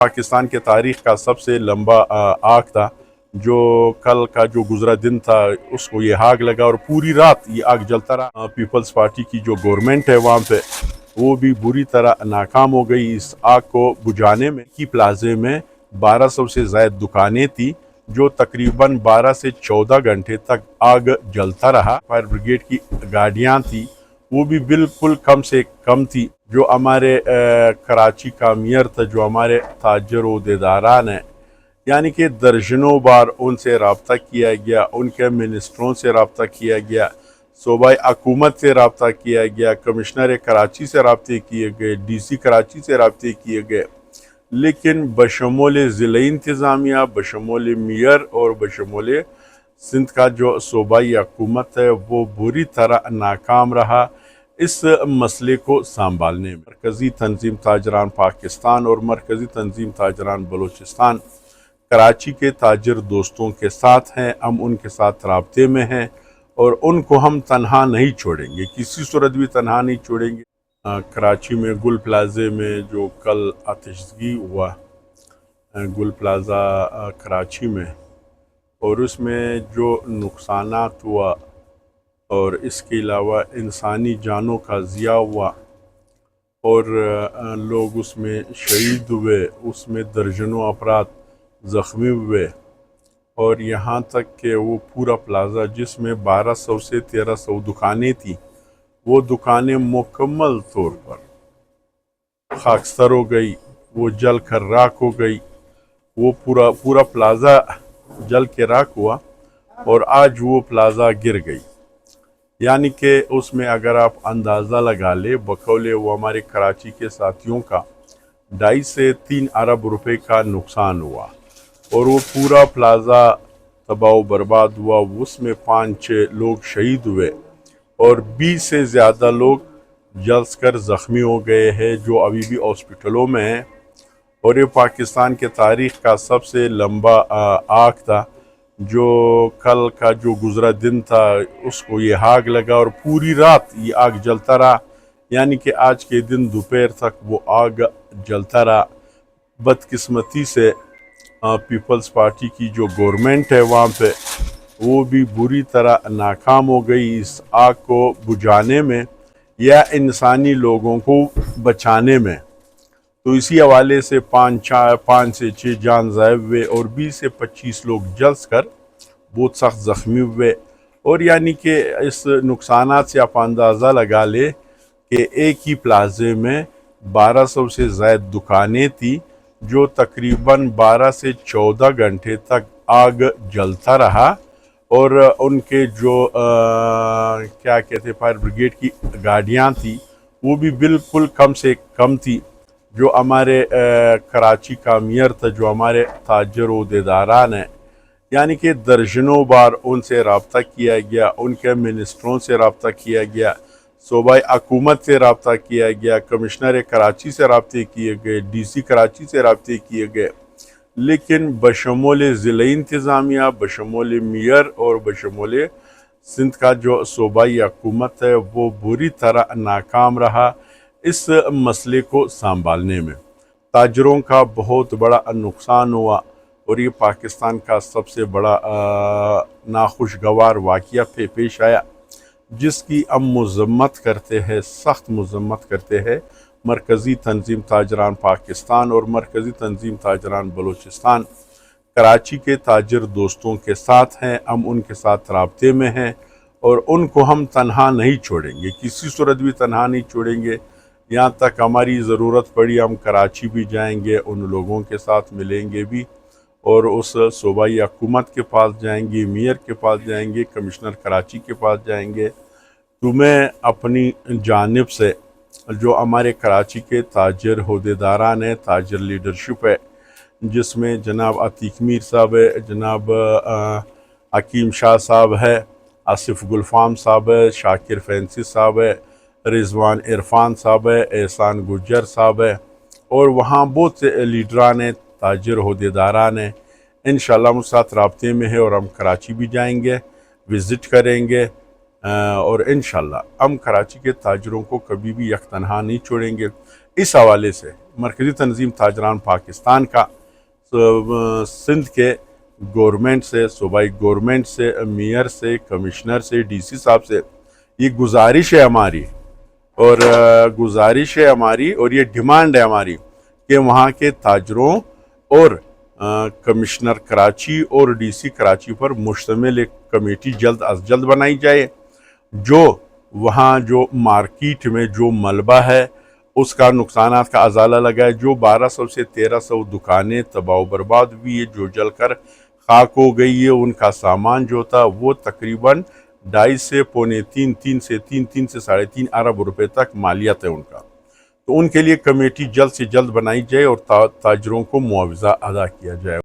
پاکستان کے تاریخ کا سب سے لمبا آگ تھا جو کل کا جو گزرا دن تھا اس کو یہ آگ لگا اور پوری رات یہ آگ جلتا رہا۔ پیپلز پارٹی کی جو گورنمنٹ ہے وہاں پہ وہ بھی بری طرح ناکام ہو گئی اس آگ کو بجھانے میں۔ کی پلازے میں 1200 سے زائد دکانیں تھی جو تقریباً 12 سے 14 گھنٹے تک آگ جلتا رہا۔ فائر بریگیڈ کی گاڑیاں تھی وہ بھی بالکل کم سے کم تھی۔ جو ہمارے کراچی کا میئر تھا، جو ہمارے تاجر و عہدیداران ہیں، یعنی کہ درجنوں بار ان سے رابطہ کیا گیا، ان کے منسٹروں سے رابطہ کیا گیا، صوبائی حکومت سے رابطہ کیا گیا، کمشنر کراچی سے رابطے کیے گئے، ڈی سی کراچی سے رابطے کیے گئے، لیکن بشمول ضلعی انتظامیہ، بشمول میئر اور بشمول سندھ کا جو صوبائی حکومت ہے وہ بری طرح ناکام رہا اس مسئلے کو سنبھالنے میں۔ مرکزی تنظیم تاجران پاکستان اور مرکزی تنظیم تاجران بلوچستان کراچی کے تاجر دوستوں کے ساتھ ہیں، ہم ان کے ساتھ رابطے میں ہیں اور ان کو ہم تنہا نہیں چھوڑیں گے، کسی صورت بھی تنہا نہیں چھوڑیں گے۔ کراچی میں گل پلازے میں جو کل آتشزگی ہوا، گل پلازہ کراچی میں، اور اس میں جو نقصانات ہوا اور اس کے علاوہ انسانی جانوں کا ضیاع ہوا اور لوگ اس میں شہید ہوئے، اس میں درجنوں افراد زخمی ہوئے، اور یہاں تک کہ وہ پورا پلازہ جس میں 1200 سے 1300 دکانیں تھیں وہ دکانیں مکمل طور پر خاکستر ہو گئی، وہ جل کر راکھ ہو گئی، وہ پورا پلازہ جل کے راکھ ہوا اور آج وہ پلازہ گر گئی۔ یعنی کہ اس میں اگر آپ اندازہ لگا لیں بقول وہ ہمارے کراچی کے ساتھیوں کا 2.5 سے 3 ارب روپے کا نقصان ہوا اور وہ پورا پلازہ تباہ و برباد ہوا۔ اس میں 5-6 لوگ شہید ہوئے اور 20 سے زیادہ لوگ جلس کر زخمی ہو گئے ہیں جو ابھی بھی ہاسپٹلوں میں ہیں، اور یہ پاکستان کے تاریخ کا سب سے لمبا آگ تھا جو کل کا جو گزرا دن تھا اس کو یہ آگ لگا اور پوری رات یہ آگ جلتا رہا، یعنی کہ آج کے دن دوپہر تک وہ آگ جلتا رہا۔ بدقسمتی سے پیپلز پارٹی کی جو گورنمنٹ ہے وہاں پہ وہ بھی بری طرح ناکام ہو گئی اس آگ کو بجھانے میں یا انسانی لوگوں کو بچانے میں۔ تو اسی حوالے سے 5 سے 6 جان ضائع ہوئے اور 20 سے 25 لوگ جلس کر بہت سخت زخمی ہوئے، اور یعنی کہ اس نقصانات سے آپ اندازہ لگا لیں کہ ایک ہی پلازے میں 1200 سے زائد دکانیں تھی جو تقریباً 12 سے 14 گھنٹے تک آگ جلتا رہا، اور ان کے جو کیا کہتے فائر بریگیڈ کی گاڑیاں تھی وہ بھی بالکل کم سے کم تھی۔ جو ہمارے کراچی کا میئر تھا، جو ہمارے تاجر و عہدیداران ہیں، یعنی کہ درجنوں بار ان سے رابطہ کیا گیا، ان کے منسٹروں سے رابطہ کیا گیا، صوبائی حکومت سے رابطہ کیا گیا، کمشنر کراچی سے رابطے کیے گئے، ڈی سی کراچی سے رابطے کیے گئے، لیکن بشمول ضلعی انتظامیہ، بشمول میئر اور بشمول سندھ کا جو صوبائی حکومت ہے وہ بری طرح ناکام رہا اس مسئلے کو سنبھالنے میں۔ تاجروں کا بہت بڑا نقصان ہوا اور یہ پاکستان کا سب سے بڑا ناخوشگوار واقعہ پیش آیا جس کی ہم مذمت کرتے ہیں، سخت مذمت کرتے ہیں۔ مرکزی تنظیم تاجران پاکستان اور مرکزی تنظیم تاجران بلوچستان کراچی کے تاجر دوستوں کے ساتھ ہیں، ہم ان کے ساتھ رابطے میں ہیں اور ان کو ہم تنہا نہیں چھوڑیں گے، کسی صورت بھی تنہا نہیں چھوڑیں گے۔ یہاں تک ہماری ضرورت پڑی ہم کراچی بھی جائیں گے، ان لوگوں کے ساتھ ملیں گے بھی اور اس صوبائی حکومت کے پاس جائیں گے، میئر کے پاس جائیں گے، کمشنر کراچی کے پاس جائیں گے۔ تمہیں اپنی جانب سے جو ہمارے کراچی کے تاجر عہدیداران ہیں، تاجر لیڈرشپ ہے، جس میں جناب عتیق میر صاحب ہے، جناب حکیم شاہ صاحب ہے، آصف گلفام صاحب ہے، شاکر فینسی صاحب ہے، رضوان عرفان صاحب ہے، احسان گجر صاحب ہے، اور وہاں بہت سے لیڈران ہیں، تاجر عہدیداران ہیں۔ انشاءاللہ ہم ساتھ رابطے میں ہیں اور ہم کراچی بھی جائیں گے، وزٹ کریں گے، اور انشاءاللہ ہم کراچی کے تاجروں کو کبھی بھی یک تنہا نہیں چھوڑیں گے۔ اس حوالے سے مرکزی تنظیم تاجران پاکستان کا سندھ کے گورنمنٹ سے، صوبائی گورنمنٹ سے، میئر سے، کمشنر سے، ڈی سی صاحب سے یہ گزارش ہے ہماری اور یہ ڈیمانڈ ہے ہماری کہ وہاں کے تاجروں اور کمشنر کراچی اور ڈی سی کراچی پر مشتمل ایک کمیٹی جلد از جلد بنائی جائے، جو وہاں جو مارکیٹ میں جو ملبہ ہے اس کا نقصانات کا ازالہ لگائے۔ جو 1200 سے 1300 دکانیں تباہ و برباد ہوئی ہے، جو جل کر خاک ہو گئی ہے، ان کا سامان جو تھا وہ تقریباً 2.5 سے 3.5 سے 3.5 ارب روپے تک مالیت ہے ان کا۔ تو ان کے لیے کمیٹی جلد سے جلد بنائی جائے اور تاجروں کو معاوضہ ادا کیا جائے۔